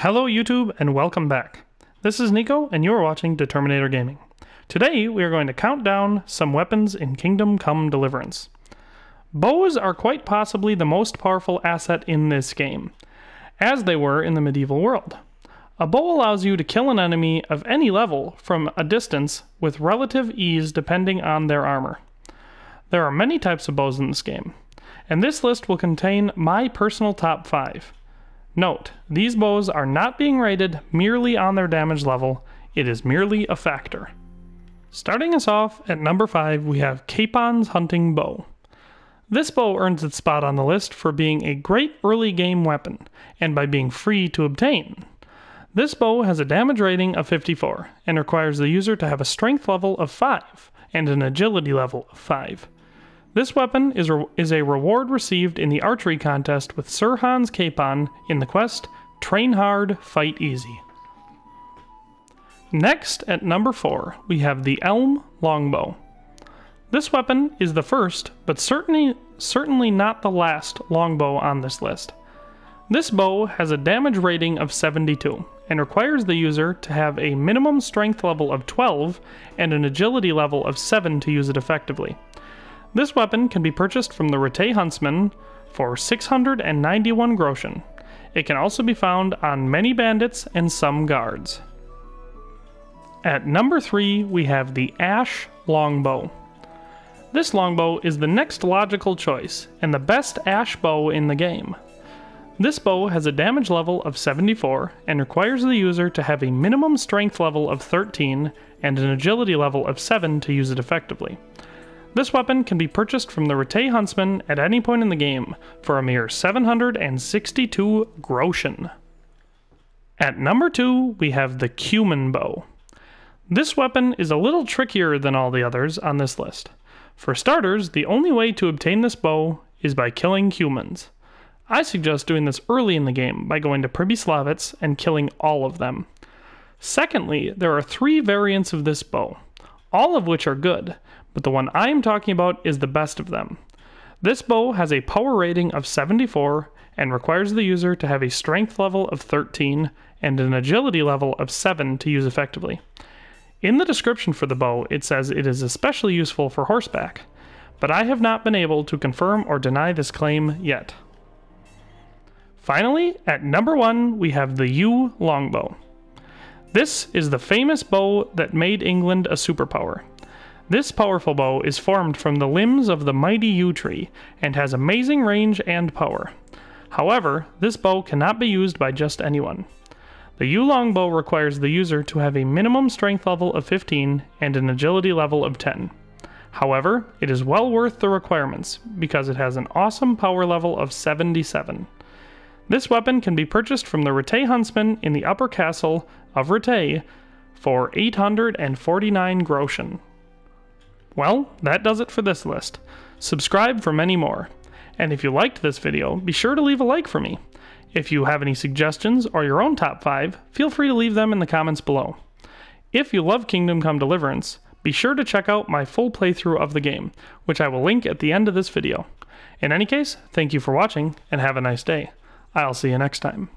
Hello YouTube and welcome back. This is Nico and you are watching Determinator Gaming. Today we are going to count down some weapons in Kingdom Come Deliverance. Bows are quite possibly the most powerful asset in this game, as they were in the medieval world. A bow allows you to kill an enemy of any level from a distance with relative ease depending on their armor. There are many types of bows in this game, and this list will contain my personal top 5. Note, these bows are not being rated merely on their damage level, it is merely a factor. Starting us off at number 5, we have Capon's Hunting Bow. This bow earns its spot on the list for being a great early game weapon, and by being free to obtain. This bow has a damage rating of 54, and requires the user to have a strength level of 5, and an agility level of 5. This weapon is a reward received in the archery contest with Sir Hans Capon in the quest Train Hard, Fight Easy. Next, at number 4, we have the Elm Longbow. This weapon is the first, but certainly not the last longbow on this list. This bow has a damage rating of 72, and requires the user to have a minimum strength level of 12 and an agility level of 7 to use it effectively. This weapon can be purchased from the Rete Huntsman for 691 groschen. It can also be found on many bandits and some guards. At number 3, we have the Ash Longbow. This longbow is the next logical choice, and the best ash bow in the game. This bow has a damage level of 74, and requires the user to have a minimum strength level of 13, and an agility level of 7 to use it effectively. This weapon can be purchased from the Rete Huntsman at any point in the game for a mere 762 groschen. At number 2, we have the Cuman Bow. This weapon is a little trickier than all the others on this list. For starters, the only way to obtain this bow is by killing Cumans. I suggest doing this early in the game by going to Pribyslavitz and killing all of them. Secondly, there are 3 variants of this bow, all of which are good, but the one I am talking about is the best of them. This bow has a power rating of 74 and requires the user to have a strength level of 13 and an agility level of 7 to use effectively. In the description for the bow, it says it is especially useful for horseback, but I have not been able to confirm or deny this claim yet. Finally, at number 1, we have the Yew Longbow. This is the famous bow that made England a superpower. This powerful bow is formed from the limbs of the mighty yew tree, and has amazing range and power. However, this bow cannot be used by just anyone. The Yew Longbow requires the user to have a minimum strength level of 15 and an agility level of 10. However, it is well worth the requirements, because it has an awesome power level of 77. This weapon can be purchased from the Rete Huntsman in the upper castle of Rete for 849 groschen. Well, that does it for this list. Subscribe for many more. And if you liked this video, be sure to leave a like for me. If you have any suggestions or your own top 5, feel free to leave them in the comments below. If you love Kingdom Come Deliverance, be sure to check out my full playthrough of the game, which I will link at the end of this video. In any case, thank you for watching, and have a nice day. I'll see you next time.